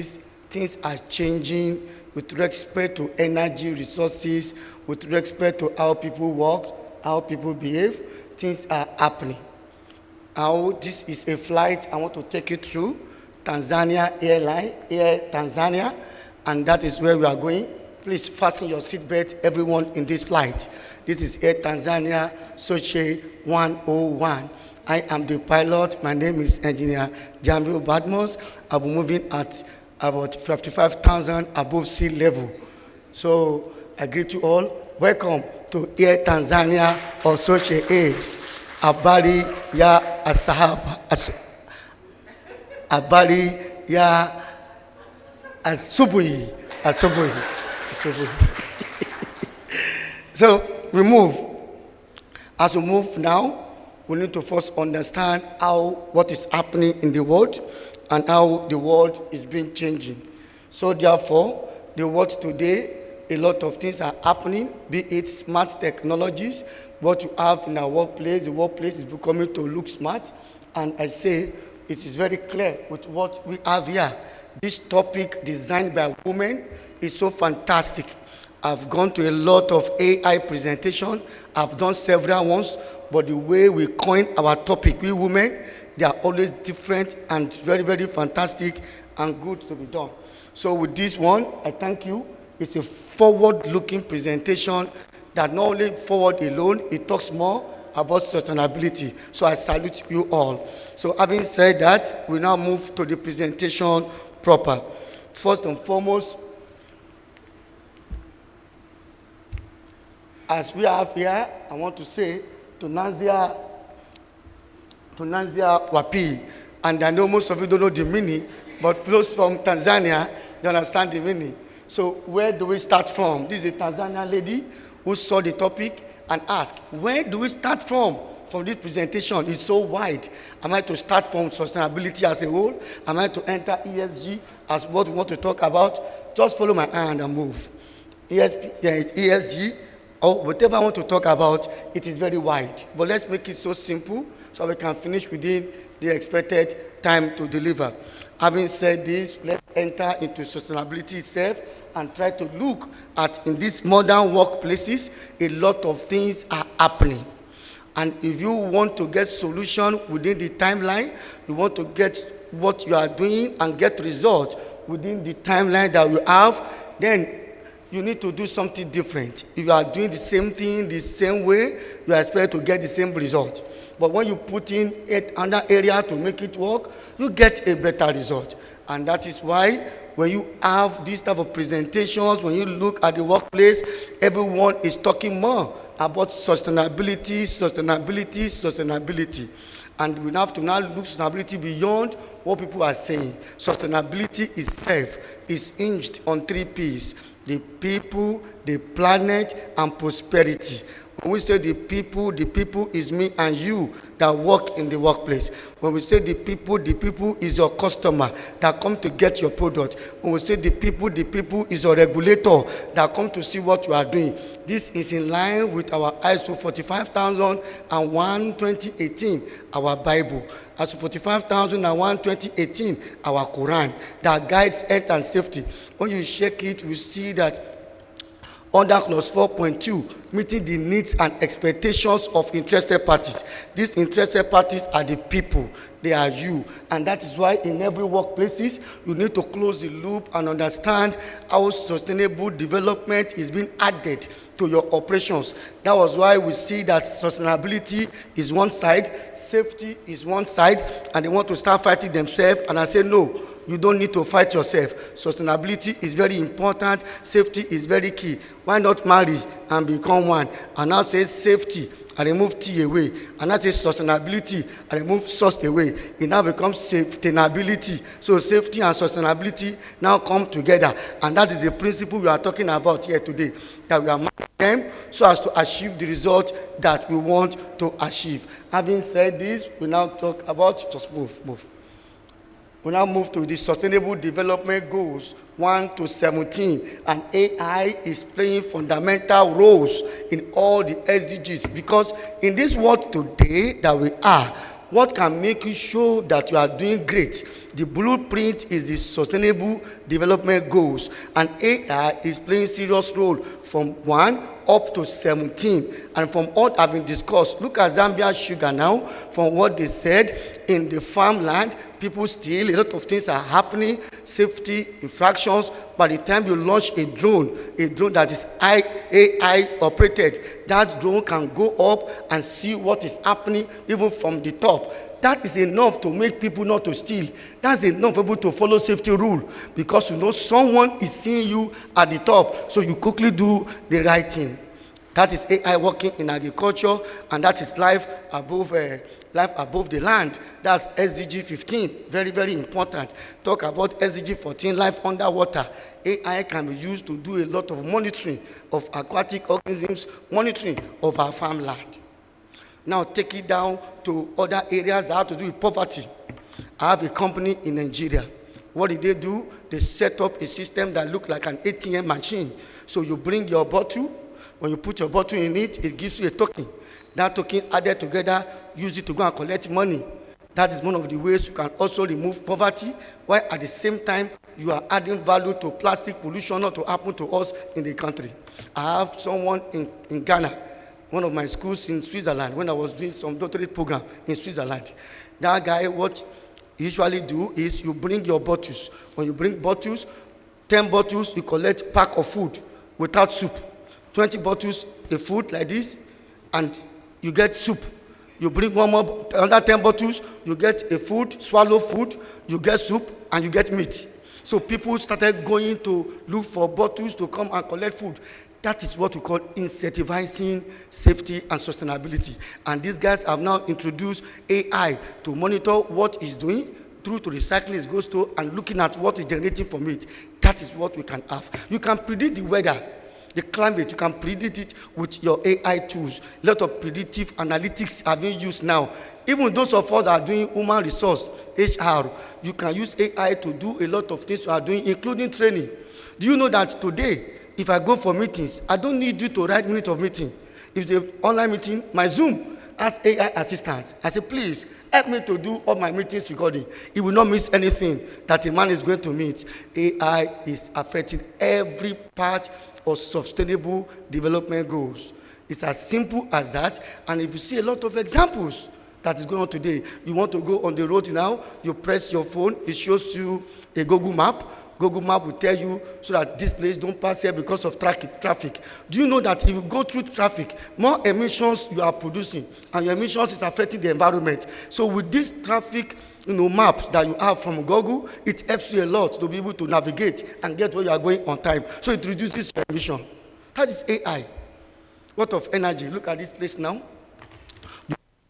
things are changing with respect to energy resources, with respect to how people work, how people behave. Things are happening. Now, this is a flight I want to take you through, Tanzania Airline, Air Tanzania, and that is where we are going. Please fasten your seatbelt, everyone in this flight. This is Air Tanzania Sowshe-a 101. I am the pilot. My name is Engineer Jamil Badmos. I'll be moving at about 55,000 above sea level. So I greet you all. Welcome to Air Tanzania or Sowshe-a. Habari ya asahaba. Habari ya asubuhi. So we move. As we move now, we need to first understand what is happening in the world and how the world is being changing. So therefore, the world today, a lot of things are happening, be it smart technologies, what you have in our workplace, the workplace is becoming to look smart. And I say it is very clear with what we have here. This topic designed by women is so fantastic. I've gone to a lot of AI presentation. I've done several ones, but the way we coin our topic, we women, they are always different and very, very fantastic and good to be done. So with this one, I thank you. It's a forward-looking presentation that not only forward alone, it talks more about sustainability. So I salute you all. So having said that, we now move to the presentation proper. First and foremost, as we have here, I want to say to Nanzia Wapi, and I know most of you don't know the meaning, but those from Tanzania, they understand the meaning. So where do we start from? This is a Tanzanian lady who saw the topic and asked, where do we start from this presentation? It's so wide. Am I to start from sustainability as a whole? Am I to enter ESG as what we want to talk about? Just follow my hand and move. ESG, or whatever I want to talk about, it is very wide. But let's make it so simple so we can finish within the expected time to deliver. Having said this, let's enter into sustainability itself and try to look at, in these modern workplaces, a lot of things are happening. And if you want to get solution within the timeline, you want to get what you are doing and get results within the timeline that you have, then you need to do something different. If you are doing the same thing the same way, you are expected to get the same result. But when you put in another area to make it work, you get a better result. And that is why when you have these type of presentations, when you look at the workplace, everyone is talking more about sustainability. And we have to now look sustainability beyond what people are saying. Sustainability itself is hinged on 3 P's: the people, the planet, and prosperity. When we say the people is me and you that work in the workplace. When we say the people is your customer that come to get your product. When we say the people is your regulator that come to see what you are doing. This is in line with our ISO 45001 2018, our Bible. ISO 45001 2018, our Quran, that guides health and safety. When you check it, we see that under clause 4.2, meeting the needs and expectations of interested parties. These interested parties are the people. They are you. And that is why in every workplaces, you need to close the loop and understand how sustainable development is being added to your operations. That was why we see that sustainability is one side, safety is one side, and they want to start fighting themselves. And I say, no. You don't need to fight yourself. Sustainability is very important. Safety is very key. Why not marry and become one? And now say safety, I remove T away. And now say sustainability, I remove sus away. It now becomes sustainability. So safety and sustainability now come together. And that is the principle we are talking about here today. That we are managing them so as to achieve the result that we want to achieve. Having said this, we now talk about, just move. We now move to the Sustainable Development Goals 1 to 17, and AI is playing fundamental roles in all the SDGs, because in this world today that we are, what can make you show that you are doing great? The blueprint is the Sustainable Development Goals, and AI is playing serious role from 1 up to 17. And from what I've been discussed, look at Zambia sugar now. From what they said, in the farmland, people steal, a lot of things are happening, safety infractions. By the time you launch a drone that is AI operated, that drone can go up and see what is happening even from the top. That is enough to make people not to steal. That's enough for people to follow safety rule, because you know someone is seeing you at the top, so you quickly do the right thing. That is AI working in agriculture, and that is life above the land. That's SDG 15, very, very important. Talk about SDG 14, life underwater. AI can be used to do a lot of monitoring of aquatic organisms, monitoring of our farmland. Now take it down to other areas that have to do with poverty. I have a company in Nigeria. What did they do? They set up a system that looked like an ATM machine. So you bring your bottle. When you put your bottle in it, it gives you a token. That token added together, use it to go and collect money. That is one of the ways you can also remove poverty, while at the same time, you are adding value to plastic pollution not to happen to us in the country. I have someone in Ghana, one of my schools in Switzerland, when I was doing some doctorate program in Switzerland. That guy, what you usually do is you bring your bottles. When you bring bottles, 10 bottles, you collect pack of food without soup. 20 bottles, a food like this, and you get soup. You bring one more, another 10 bottles, you get a food, swallow food, you get soup, and you get meat. So people started going to look for bottles to come and collect food. That is what we call incentivizing safety and sustainability. And these guys have now introduced AI to monitor what it's doing, through to recycling it goes to, and looking at what is generating from it. That is what we can have. You can predict the weather, the climate. You can predict it with your AI tools. A lot of predictive analytics are being used now. Even those of us that are doing human resource, HR, you can use AI to do a lot of things you are doing, including training. Do you know that today, if I go for meetings, I don't need you to write minutes of meeting. If it's an online meeting, my Zoom has AI assistants. I say, please, help me to do all my meetings recording. It will not miss anything that a man is going to meet. AI is affecting every part of sustainable development goals. It's as simple as that. And if you see a lot of examples that is going on today, you want to go on the road now, you press your phone, it shows you a Google map. Google Map will tell you so that this place don't pass here because of traffic. Do you know that if you go through traffic, more emissions you are producing, and your emissions is affecting the environment. So with this traffic maps that you have from Google, it helps you a lot to be able to navigate and get where you are going on time. So it reduces your emission. That is AI. What of energy? Look at this place now.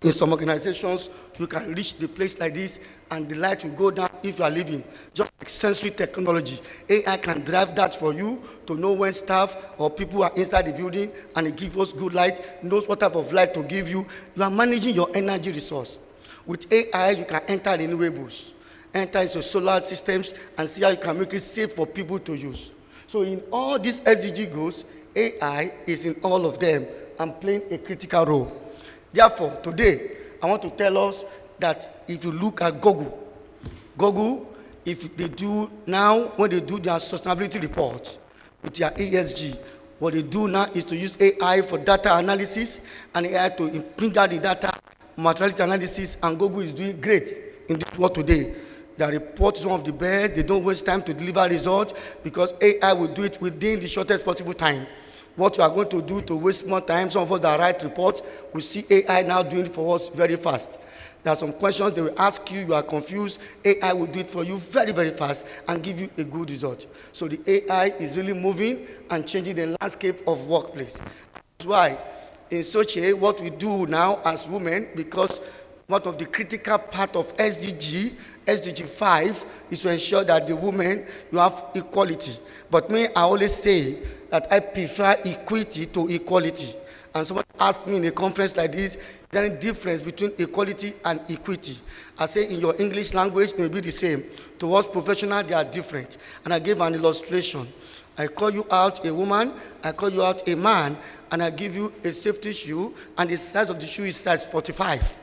In some organizations, you can reach the place like this, and the light will go down if you are leaving. Just like sensory technology. AI can drive that for you to know when staff or people are inside the building, and it gives us good light, knows what type of light to give you. You are managing your energy resource. With AI, you can enter renewables, enter into solar systems, and see how you can make it safe for people to use. So in all these SDG goals, AI is in all of them and playing a critical role. Therefore, today, I want to tell us that if you look at Google, if they do now, when they do their sustainability report with their ESG, what they do now is to use AI for data analysis and AI to bring out the data, materiality analysis, and Google is doing great in this world today. Their report is one of the best. They don't waste time to deliver results because AI will do it within the shortest possible time. What you are going to do to waste more time, some of us that write reports, we see AI now doing it for us very fast. There are some questions they will ask you, you are confused. AI will do it for you very, very fast and give you a good result. So the AI is really moving and changing the landscape of workplace. That's why in Sowshe-a, what we do now as women, because one of the critical part of SDG 5, is to ensure that the women, you have equality. But me, I always say that I prefer equity to equality. And someone asked me in a conference like this, is there any difference between equality and equity? I say in your English language, they may be the same. Towards professional, they are different. And I gave an illustration. I call you out a woman, I call you out a man, and I give you a safety shoe, and the size of the shoe is size 45.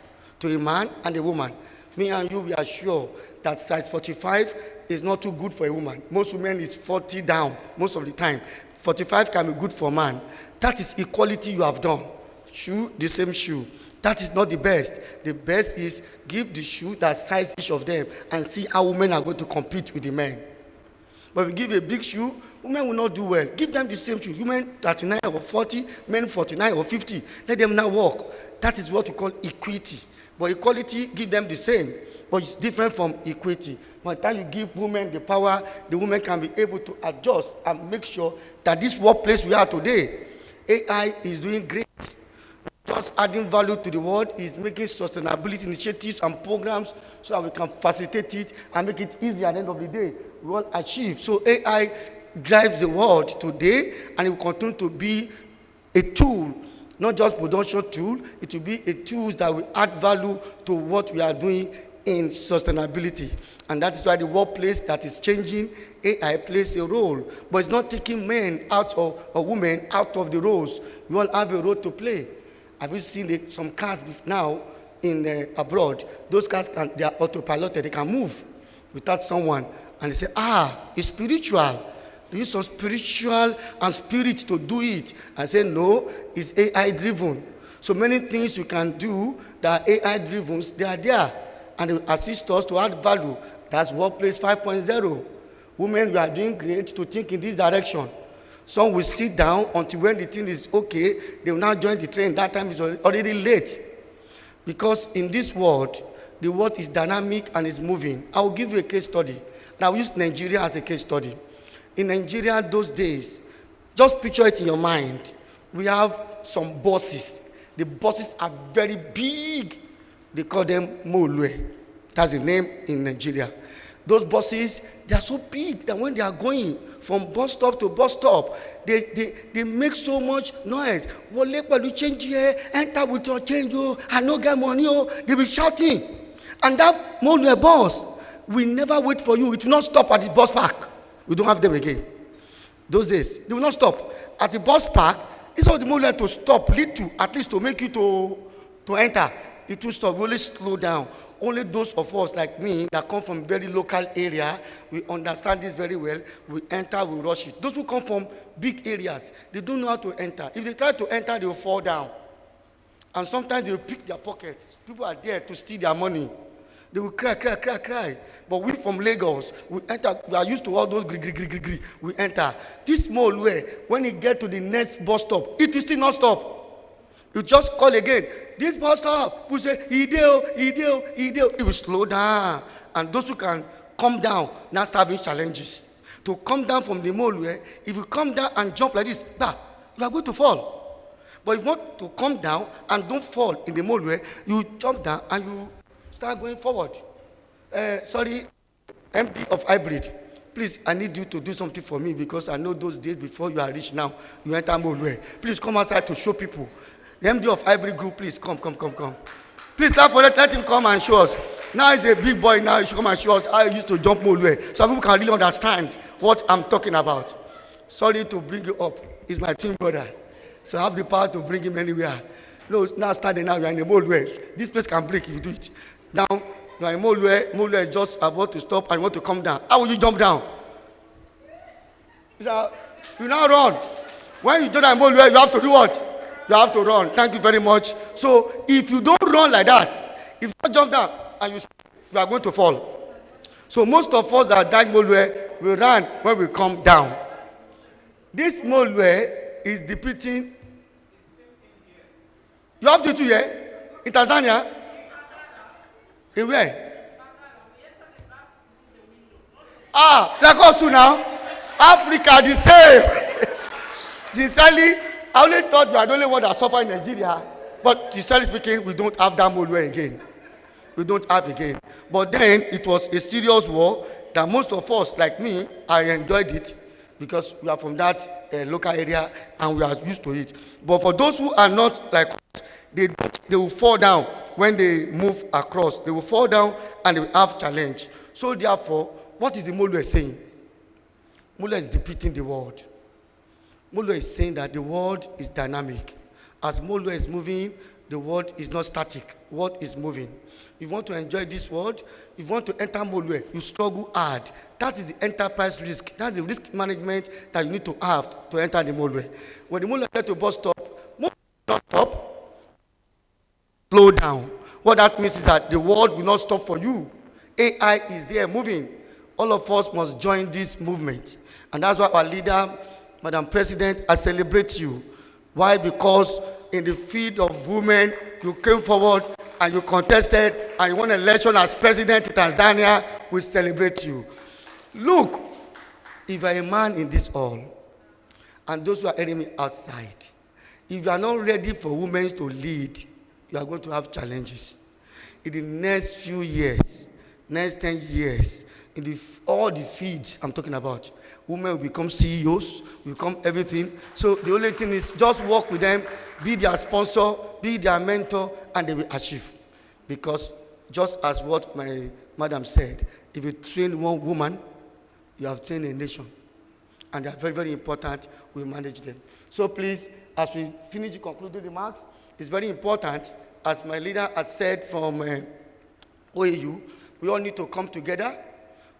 to a man and a woman. Me and you, we are sure that size 45 is not too good for a woman. Most women is 40 down most of the time. 45 can be good for a man. That is equality you have done. Shoe, the same shoe. That is not the best. The best is give the shoe that size each of them and see how women are going to compete with the men. But if you give a big shoe, women will not do well. Give them the same shoe. Women 39 or 40, men 49 or 50. Let them now walk. That is what we call equity. But equality, give them the same. But it's different from equity. By the time you give women the power, the women can be able to adjust and make sure that this workplace we are today, AI is doing great. Just adding value to the world is making sustainability initiatives and programs so that we can facilitate it and make it easy at the end of the day. We will achieve. So AI drives the world today, and it will continue to be a tool, not just production tool. It will be a tool that will add value to what we are doing in sustainability. And that is why the workplace that is changing, AI plays a role. But it's not taking men out of, or women out of the roles. We all have a role to play. Have you seen some cars now in abroad? Those cars, they are autopiloted. They can move without someone. And they say, it's spiritual. They use some spiritual and spirit to do it. I say, no, it's AI-driven. So many things you can do that are AI-driven, they are there. And they assist us to add value. That's Workplace 5.0. Women, we are doing great to think in this direction. Some will sit down until when the thing is okay, they will now join the train. That time is already late. Because in this world, the world is dynamic and is moving. I will give you a case study. Now, we use Nigeria as a case study. In Nigeria those days, just picture it in your mind. We have some buses. The buses are very big. They call them Molue. That's the name in Nigeria. Those buses, they are so big that when they are going from bus stop to bus stop, they make so much noise. Wole pẹ̀lú change here, enter with your change, I no get money, they be shouting. And that Molue bus will never wait for you. It will not stop at the bus park. We don't have them again. Those days, they will not stop. At the bus park, it's all the Molue to stop, little, at least to make you to enter. It will stop, we only slow down. Only those of us like me that come from very local area, we understand this very well. We enter, we rush it. Those who come from big areas, they don't know how to enter. If they try to enter, they will fall down. And sometimes they will pick their pockets. People are there to steal their money. They will cry, cry, cry, cry. But we from Lagos, we enter, we are used to all those gri. We enter. This small way, when you get to the next bus stop, it will still not stop. You just call again. This bus stop, we say, Ideo. It will slow down. And those who can come down, now start having challenges. To come down from the Molue, if you come down and jump like this, you are going to fall. But if you want to come down and don't fall in the Molue, you jump down and you start going forward. Sorry, MD of Hybrid. Please, I need you to do something for me because I know those days before you are rich now, you enter Molue. Please come outside to show people. The MD of Hybrid Group, please, come. Please, let him come and show us. Now he's a big boy now, he should come and show us how he used to jump Molue. So people can really understand what I'm talking about. Sorry to bring you up. He's my twin brother. So I have the power to bring him anywhere. No, now standing now, you're in the Molue. This place can break if you do it. Now, you're in Molue is just about to stop and you want to come down. How will you jump down? You now run. When you jump down Molue, you have to do what? You have to run. Thank you very much. So if you don't run like that, if you don't jump down and you are going to fall. So most of us that died Molue will run when we come down. This Molue is depicting. You have to do here in Tanzania. In where? Like us now. Africa the same. Sincerely, I only thought you are the only one that suffer in Nigeria. But sincerely speaking, we don't have that Molue again. We don't have again. But then it was a serious war that most of us, like me, I enjoyed it because we are from that local area and we are used to it. But for those who are not like us, they will fall down when they move across. They will fall down and they will have challenge. So therefore, what is the Molue saying? Molue is depicting the world. Molue is saying that the world is dynamic. As Molue is moving, the world is not static. World is moving. If you want to enjoy this world, if you want to enter Molue, you struggle hard. That is the enterprise risk. That's the risk management that you need to have to enter the Molue. When the Molue get to bus stop, Molue will not stop, slow down. What that means is that the world will not stop for you. AI is there moving. All of us must join this movement. And that's why our leader, Madam President, I celebrate you. Why? Because in the field of women, you came forward and you contested and you won an election as president in Tanzania. We celebrate you. Look, if you are a man in this hall and those who are enemy outside, if you are not ready for women to lead, you are going to have challenges. In the next few years, next 10 years, in all the fields I'm talking about, women will become CEOs, will become everything. So the only thing is just work with them, be their sponsor, be their mentor, and they will achieve. Because just as what my madam said, if you train one woman, you have trained a nation. And they are very, very important. We manage them. So please, as we finish the concluding remarks, it's very important, as my leader has said from OAU, we all need to come together,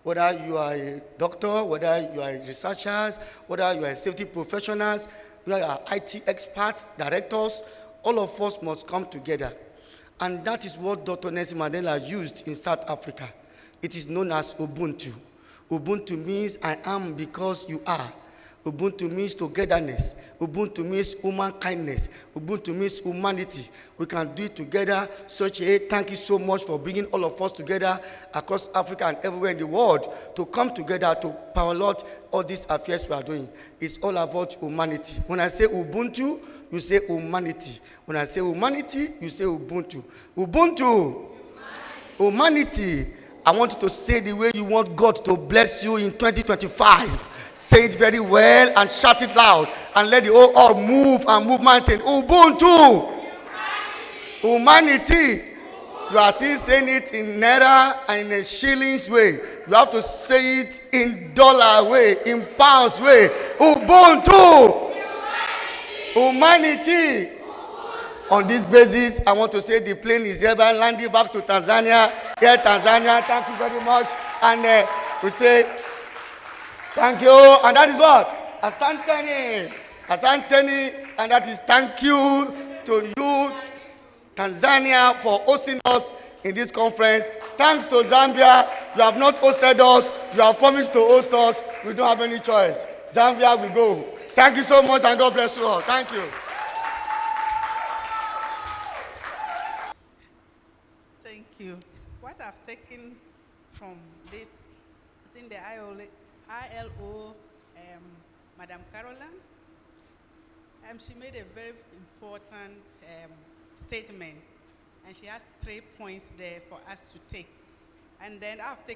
whether you are a doctor, whether you are researchers, whether you are safety professionals, whether you are IT experts, directors, all of us must come together. And that is what Dr. Nelson Mandela used in South Africa. It is known as Ubuntu. Ubuntu means I am because you are. Ubuntu means togetherness. Ubuntu means human kindness. Ubuntu means humanity. We can do it together. Sowshe-a, thank you so much for bringing all of us together across Africa and everywhere in the world to come together to power all these affairs we are doing. It's all about humanity. When I say Ubuntu, you say humanity. When I say humanity, you say Ubuntu. Ubuntu, humanity. I want you to say the way you want God to bless you in 2025. Say it very well and shout it loud and let the whole earth move and move mountain. Ubuntu. Humanity. You are still saying it in naira and in a shillings way. You have to say it in dollar way, in pounds way. Ubuntu. Humanity. On this basis, I want to say the plane is hereby landing back to Tanzania. Here, Tanzania, thank you very much. And we say, thank you. And that is what? Asanteni. Asanteni. And that is thank you to you, Tanzania, for hosting us in this conference. Thanks to Zambia. You have not hosted us. You have promised to host us. We don't have any choice. Zambia, we go. Thank you so much and God bless you all. Thank you. Thank you. What I've taken from this, I think the ILO, Madam Caroline, she made a very important statement, and she has 3 points there for us to take. And then I've taken